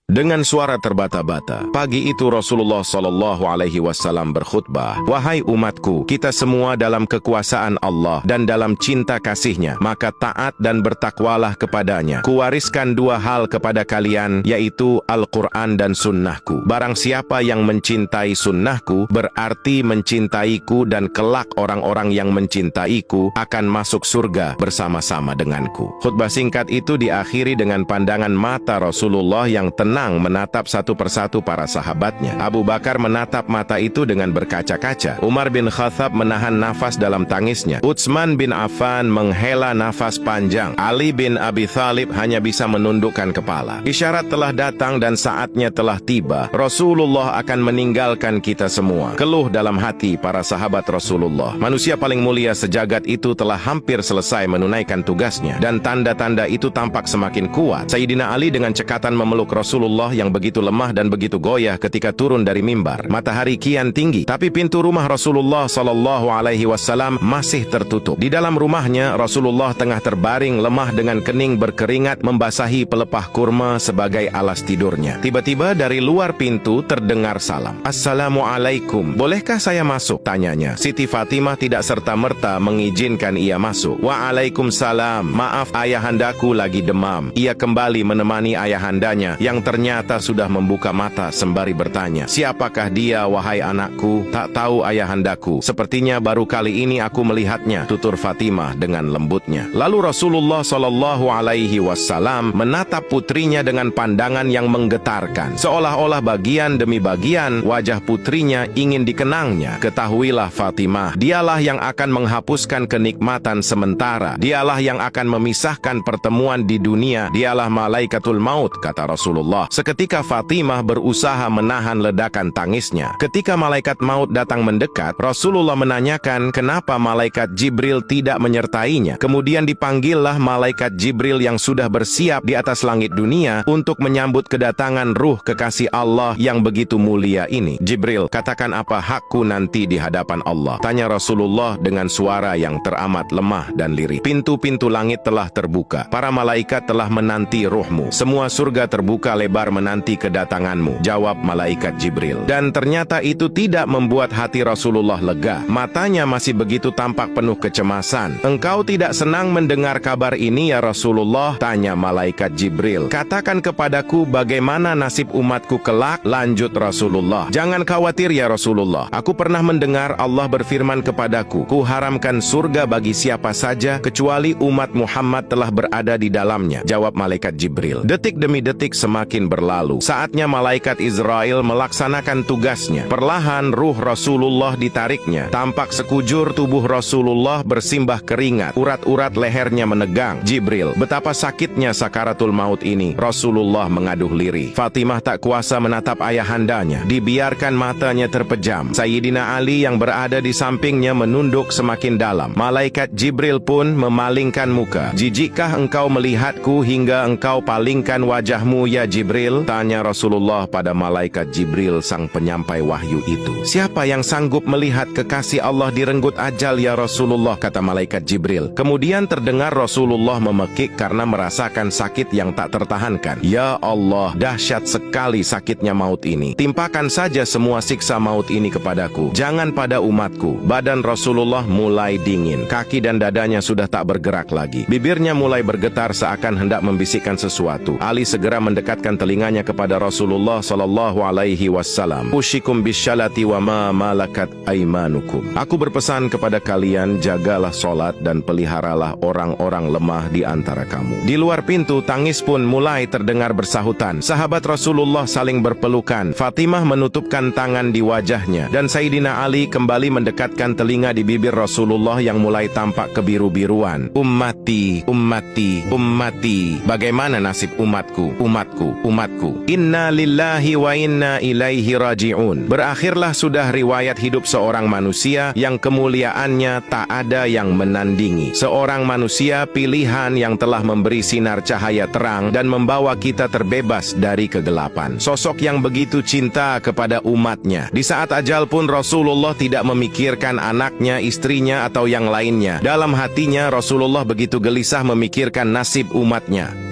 Dengan suara terbata-bata, pagi itu Rasulullah SAW berkhutbah, "Wahai umatku, kita semua dalam kekuasaan Allah dan dalam cinta kasih-Nya, maka taat dan bertakwalah kepadanya. Kuwariskan dua hal kepada kalian, yaitu Al-Quran dan sunnahku. Barang siapa yang mencintai sunnahku, berarti mencintaiku, dan kelak orang-orang yang mencintaiku akan masuk surga bersama-sama denganku." Khutbah singkat itu diakhiri dengan pandangan mata Rasulullah yang tenang menatap satu persatu para sahabatnya. Abu Bakar menatap mata itu dengan berkaca-kaca. Umar bin Khattab menahan nafas dalam tangisnya. Utsman bin Affan menghela nafas panjang. Ali bin Abi Thalib hanya bisa menundukkan kepala. Isyarat telah datang dan saatnya telah tiba. Rasulullah akan meninggalkan kita semua. Keluh dalam hati para sahabat Rasulullah. Manusia paling mulia sejagat itu telah hampir selesai menunaikan tugasnya, dan tanda-tanda itu tampak semakin kuat. Sayyidina Ali dengan cekatan memeluk Rasulullah yang begitu lemah dan begitu goyah ketika turun dari mimbar. Matahari kian tinggi, tapi pintu rumah Rasulullah SAW masih tertutup. Di dalam rumahnya, Rasulullah tengah terbaring lemah dengan kening berkeringat membasahi pelepah kurma sebagai alas tidurnya. Tiba-tiba dari luar pintu terdengar salam. "Assalamualaikum, bolehkah saya masuk?" tanyanya. Siti Fatimah tidak serta-merta mengizinkan ia masuk. "Waalaikumsalam, maaf ayahandaku lagi demam." Ia kembali menemani ayahandanya yang ternyata sudah membuka mata sembari bertanya, "Siapakah dia, wahai anakku?" "Tak tahu ayahandaku, sepertinya baru kali ini aku melihatnya," tutur Fatimah dengan lembutnya. Lalu Rasulullah SAW menatap putrinya dengan pandangan yang menggetarkan, seolah-olah bagian demi bagian wajah putrinya ingin dikenangnya. "Ketahuilah Fatimah, dialah yang akan menghapuskan kenikmatan sementara. Dialah yang akan memisahkan pertemuan di dunia. Dialah malaikatul maut," kata Rasulullah. Seketika Fatimah berusaha menahan ledakan tangisnya. Ketika malaikat maut datang mendekat, Rasulullah menanyakan kenapa malaikat Jibril tidak menyertainya. Kemudian dipanggillah malaikat Jibril yang sudah bersiap di atas langit dunia untuk menyambut kedatangan ruh kekasih Allah yang begitu mulia ini. "Jibril, katakan apa hakku nanti di hadapan Allah?" tanya Rasulullah dengan suara yang teramat lemah dan lirih. "Pintu-pintu langit telah terbuka. Para malaikat telah menanti ruhmu. Semua surga terbuka lebar menanti kedatanganmu," jawab malaikat Jibril. Dan ternyata itu tidak membuat hati Rasulullah lega. Matanya masih begitu tampak penuh kecemasan. "Engkau tidak senang mendengar kabar ini ya Rasulullah?" tanya malaikat Jibril. "Katakan kepadaku bagaimana nasib umatku kelak?" lanjut Rasulullah. "Jangan khawatir ya Rasulullah. Aku pernah mendengar Allah berfirman kepadaku, kuharamkan surga bagi siapa saja kecuali umat Muhammad telah berada di dalamnya," jawab malaikat Jibril. Detik demi detik semakin berlalu. Saatnya malaikat Israel melaksanakan tugasnya. Perlahan ruh Rasulullah ditariknya. Tampak sekujur tubuh Rasulullah bersimbah keringat. Urat-urat lehernya menegang. "Jibril, betapa sakitnya sakaratul maut ini." Rasulullah mengaduh lirih. Fatimah tak kuasa menatap ayahandanya. Dibiarkan matanya terpejam. Sayyidina Ali yang berada di sampingnya menunduk semakin dalam. Malaikat Jibril pun memalingkan muka. "Jijikkah engkau melihatku hingga engkau palingkan wajahmu ya Jibril?" tanya Rasulullah pada malaikat Jibril, sang penyampai wahyu itu. "Siapa yang sanggup melihat kekasih Allah direnggut ajal ya Rasulullah?" kata malaikat Jibril. Kemudian terdengar Rasulullah memekik karena merasakan sakit yang tak tertahankan. "Ya Allah, dahsyat sekali sakitnya maut ini. Timpakan saja semua siksa maut ini kepadaku, jangan pada umatku." Badan Rasulullah mulai dingin. Kaki dan dadanya sudah tak bergerak lagi. Bibirnya mulai bergetar seakan hendak membisikkan sesuatu. Ali segera mendekatkan telinganya kepada Rasulullah SAW. "Ushikum bisyalati wa ma malakat aimanukum." Aku berpesan kepada kalian, jagalah solat dan peliharalah orang-orang lemah di antara kamu. Di luar pintu, tangis pun mulai terdengar bersahutan. Sahabat Rasulullah saling berpelukan. Fatimah menutupkan tangan di wajahnya, dan Sayyidina Ali kembali mendekatkan telinga di bibir Rasulullah yang mulai tampak kebiru-biruan. "Ummati, ummati, ummati." Bagaimana nasib umatku, umatku, umatku? "Inna lillahi wa inna ilaihi raji'un." Berakhirlah sudah riwayat hidup seorang manusia yang kemuliaannya tak ada yang menandingi. Seorang manusia pilihan yang telah memberi sinar cahaya terang dan membawa kita terbebas dari kegelapan. Sosok yang begitu cinta kepada umatnya. Di saat ajal pun Rasulullah tidak memikirkan anaknya, istrinya, atau yang lainnya. Dalam hatinya Rasulullah begitu gelisah memikirkan nasib umatnya.